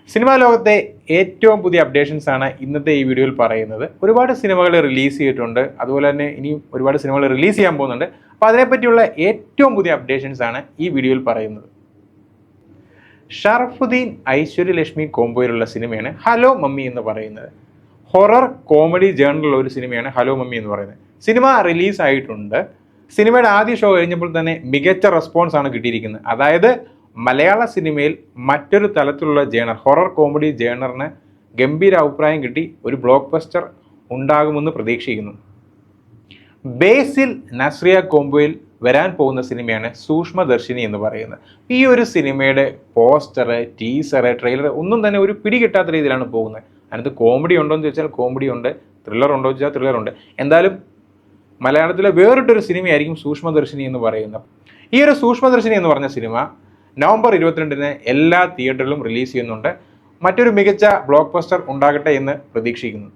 Cinema ലോകത്തെ ഏറ്റവും പുതിയ അപ്ഡേഷൻസ് ആണ് ഇന്നത്തെ ഈ വീഡിയോയിൽ പറയുന്നത്. ഒരുപാട് സിനിമകൾ റിലീസ് ചെയ്തിട്ടുണ്ട്, അതുപോലെ തന്നെ ഇനിയും ഒരുപാട് സിനിമകൾ റിലീസ് ചെയ്യാൻ പോകുന്നുണ്ട്. അപ്പോൾ അതിനെപ്പറ്റിയുള്ള ഏറ്റവും പുതിയ അപ്ഡേഷൻസ് ആണ് ഈ വീഡിയോയിൽ പറയുന്നത്. ഷറഫുദ്ദീൻ ഐശ്വര്യലക്ഷ്മി കോംബോയിലുള്ള സിനിമയാണ് ഹലോ മമ്മി എന്ന് പറയുന്നത്. ഹൊറർ കോമഡി ജേണലുള്ള ഒരു സിനിമയാണ് ഹലോ മമ്മി എന്ന് പറയുന്നത്. സിനിമ റിലീസ് ആയിട്ടുണ്ട്. സിനിമയുടെ ആദ്യ ഷോ കഴിഞ്ഞപ്പോൾ തന്നെ മികച്ച റെസ്പോൺസ് ആണ് കിട്ടിയിരിക്കുന്നത്. അതായത് മലയാള സിനിമയിൽ മറ്റൊരു തലത്തിലുള്ള ജേണർ, ഹൊറർ കോമഡി ജേണറിന് ഗംഭീര അഭിപ്രായം കിട്ടി. ഒരു ബ്ലോക്ക് ബസ്റ്റർ ഉണ്ടാകുമെന്ന് പ്രതീക്ഷിക്കുന്നു. ബേസിൽ നസ്രിയ കോംബോയിൽ വരാൻ പോകുന്ന സിനിമയാണ് സൂക്ഷ്മദർശിനി എന്ന് പറയുന്നത്. ഈ ഒരു സിനിമയുടെ പോസ്റ്റർ, ടീസർ, ട്രെയിലർ ഒന്നും തന്നെ ഒരു പിടി കിട്ടാത്ത രീതിയിലാണ് പോകുന്നത്. അതിനകത്ത് കോമഡി ഉണ്ടോ എന്ന് ചോദിച്ചാൽ കോമഡി ഉണ്ട്, ത്രില്ലർ ഉണ്ടോ എന്ന് ചോദിച്ചാൽ ത്രില്ലർ ഉണ്ട്. എന്തായാലും മലയാളത്തിലെ വേറിട്ടൊരു സിനിമയായിരിക്കും സൂക്ഷ്മദർശിനി എന്ന് പറയുന്നത്. ഈ ഒരു സൂക്ഷ്മദർശിനി എന്ന് പറഞ്ഞ സിനിമ നവംബർ 22-ന് എല്ലാ തിയേറ്ററിലും റിലീസ് ചെയ്യുന്നുണ്ട്. മറ്റൊരു മികച്ച ബ്ലോക്ക് ബസ്റ്റർ ഉണ്ടാകട്ടെ എന്ന് പ്രതീക്ഷിക്കുന്നു.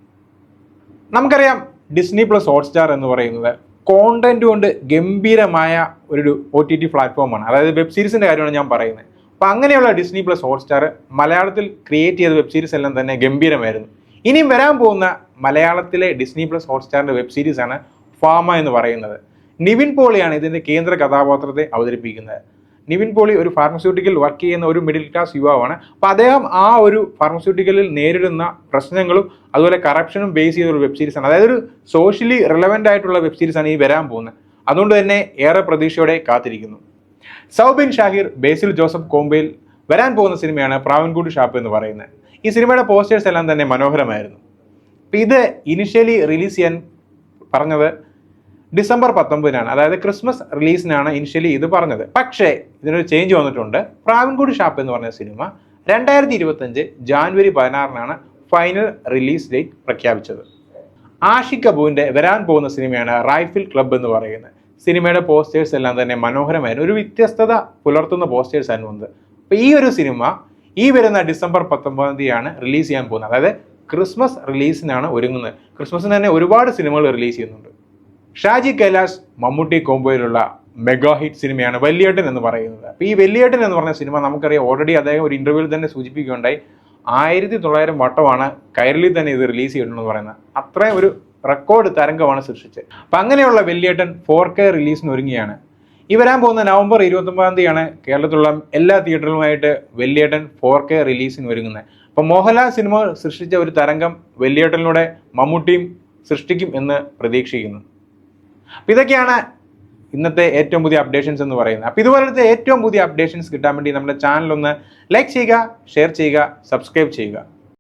നമുക്കറിയാം, ഡിസ്നി പ്ലസ് ഹോട്ട്സ്റ്റാർ എന്ന് പറയുന്നത് കോണ്ടന്റ് കൊണ്ട് ഗംഭീരമായ ഒരു OTT പ്ലാറ്റ്ഫോമാണ്. അതായത് വെബ് സീരീസിൻ്റെ കാര്യമാണ് ഞാൻ പറയുന്നത്. അപ്പോൾ അങ്ങനെയുള്ള ഡിസ്നി പ്ലസ് ഹോട്ട്സ്റ്റാർ മലയാളത്തിൽ ക്രിയേറ്റ് ചെയ്ത വെബ് സീരീസ് എല്ലാം തന്നെ ഗംഭീരമായിരുന്നു. ഇനിയും വരാൻ പോകുന്ന മലയാളത്തിലെ ഡിസ്നി പ്ലസ് ഹോട്ട്സ്റ്റാറിൻ്റെ വെബ് സീരീസാണ് ഫാമ എന്ന് പറയുന്നത്. നിവിൻ പോളിയാണ് ഇതിൻ്റെ കേന്ദ്ര കഥാപാത്രത്തെ അവതരിപ്പിക്കുന്നത്. നിവിൻ പോളി ഒരു ഫാർമസ്യൂട്ടിക്കൽ വർക്ക് ചെയ്യുന്ന ഒരു മിഡിൽ ക്ലാസ് യുവാവാണ്. അപ്പോൾ അദ്ദേഹം ആ ഒരു ഫാർമസ്യൂട്ടിക്കലിൽ നേരിടുന്ന പ്രശ്നങ്ങളും അതുപോലെ കറപ്ഷനും ബേസ് ചെയ്ത ഒരു വെബ് സീരീസാണ്. അതായത് ഒരു സോഷ്യലി റിലവൻ്റ് ആയിട്ടുള്ള വെബ് സീരീസാണ് ഈ വരാൻ പോകുന്നത്. അതുകൊണ്ട് തന്നെ ഏറെ പ്രതീക്ഷയോടെ കാത്തിരിക്കുന്നു. സൗബിൻ ഷാഹിർ, ബേസിൽ ജോസഫ് കോംബോയിൽ വരാൻ പോകുന്ന സിനിമയാണ് പ്രാവൻകൂട് ഷാപ്പ് എന്ന് പറയുന്നത്. ഈ സിനിമയുടെ പോസ്റ്റേഴ്സ് എല്ലാം തന്നെ മനോഹരമായിരുന്നു. അപ്പോൾ ഇത് ഇനിഷ്യലി റിലീസ് ചെയ്യാൻ പറഞ്ഞത് ഡിസംബർ 19-നാണ്, അതായത് ക്രിസ്മസ് റിലീസിനാണ് ഇനിഷ്യലി ഇത് പറഞ്ഞത്. പക്ഷേ ഇതിനൊരു ചേഞ്ച് വന്നിട്ടുണ്ട്. പ്രാവൻകൂട് ഷാപ്പ് എന്ന് പറഞ്ഞ സിനിമ 2025 ജാനുവരി 16-നാണ് ഫൈനൽ റിലീസ് ഡേറ്റ് പ്രഖ്യാപിച്ചത്. ആഷിഖ് കപൂറിൻ്റെ വരാൻ പോകുന്ന സിനിമയാണ് റൈഫിൾ ക്ലബ്ബ് എന്ന് പറയുന്നത്. സിനിമയുടെ പോസ്റ്റേഴ്സ് എല്ലാം തന്നെ മനോഹരമായിരുന്നു. ഒരു വ്യത്യസ്തത പുലർത്തുന്ന പോസ്റ്റേഴ്സ് ആയിരുന്നു വന്നത്. അപ്പോൾ ഈ ഒരു സിനിമ ഈ വരുന്ന ഡിസംബർ 19-ആണ് റിലീസ് ചെയ്യാൻ പോകുന്നത്. അതായത് ക്രിസ്മസ് റിലീസിനാണ് ഒരുങ്ങുന്നത്. ക്രിസ്മസിന് തന്നെ ഒരുപാട് സിനിമകൾ റിലീസ് ചെയ്യുന്നുണ്ട്. ഷാജി കൈലാസ് മമ്മൂട്ടി കോംബോയിലുള്ള മെഗാ ഹിറ്റ് സിനിമയാണ് വല്യേട്ടൻ എന്ന് പറയുന്നത്. അപ്പോൾ ഈ വല്യേട്ടൻ എന്ന് പറഞ്ഞ സിനിമ നമുക്കറിയാം, ഓൾറെഡി അദ്ദേഹം ഒരു ഇൻ്റർവ്യൂവിൽ തന്നെ സൂചിപ്പിക്കുകയുണ്ടായി 1900 വട്ടമാണ് കൈരളിൽ തന്നെ ഇത് റിലീസ് ചെയ്തിട്ടുണ്ടെന്ന് പറയുന്നത്. അത്രയും ഒരു റെക്കോർഡ് തരംഗമാണ് സൃഷ്ടിച്ചത്. അപ്പം അങ്ങനെയുള്ള വല്യേട്ടൻ 4K റിലീസിന് ഒരുങ്ങിയാണ്. ഈ വരാൻ പോകുന്ന നവംബർ 29-ആണ് കേരളത്തിലുള്ള എല്ലാ തിയേറ്ററിലുമായിട്ട് വല്യേട്ടൻ 4K റിലീസിന് ഒരുങ്ങുന്നത്. അപ്പം മോഹൻലാൽ സിനിമ സൃഷ്ടിച്ച ഒരു തരംഗം വല്യേട്ടനിലൂടെ മമ്മൂട്ടിയും സൃഷ്ടിക്കും എന്ന് പ്രതീക്ഷിക്കുന്നു. അപ്പം ഇതൊക്കെയാണ് ഇന്നത്തെ ഏറ്റവും പുതിയ അപ്ഡേഷൻസ് എന്ന് പറയുന്നത്. അപ്പോൾ ഇതുപോലത്തെ ഏറ്റവും പുതിയ അപ്ഡേഷൻസ് കിട്ടാൻ വേണ്ടി നമ്മുടെ ചാനൽ ഒന്ന് ലൈക്ക് ചെയ്യുക, ഷെയർ ചെയ്യുക, സബ്സ്ക്രൈബ് ചെയ്യുക.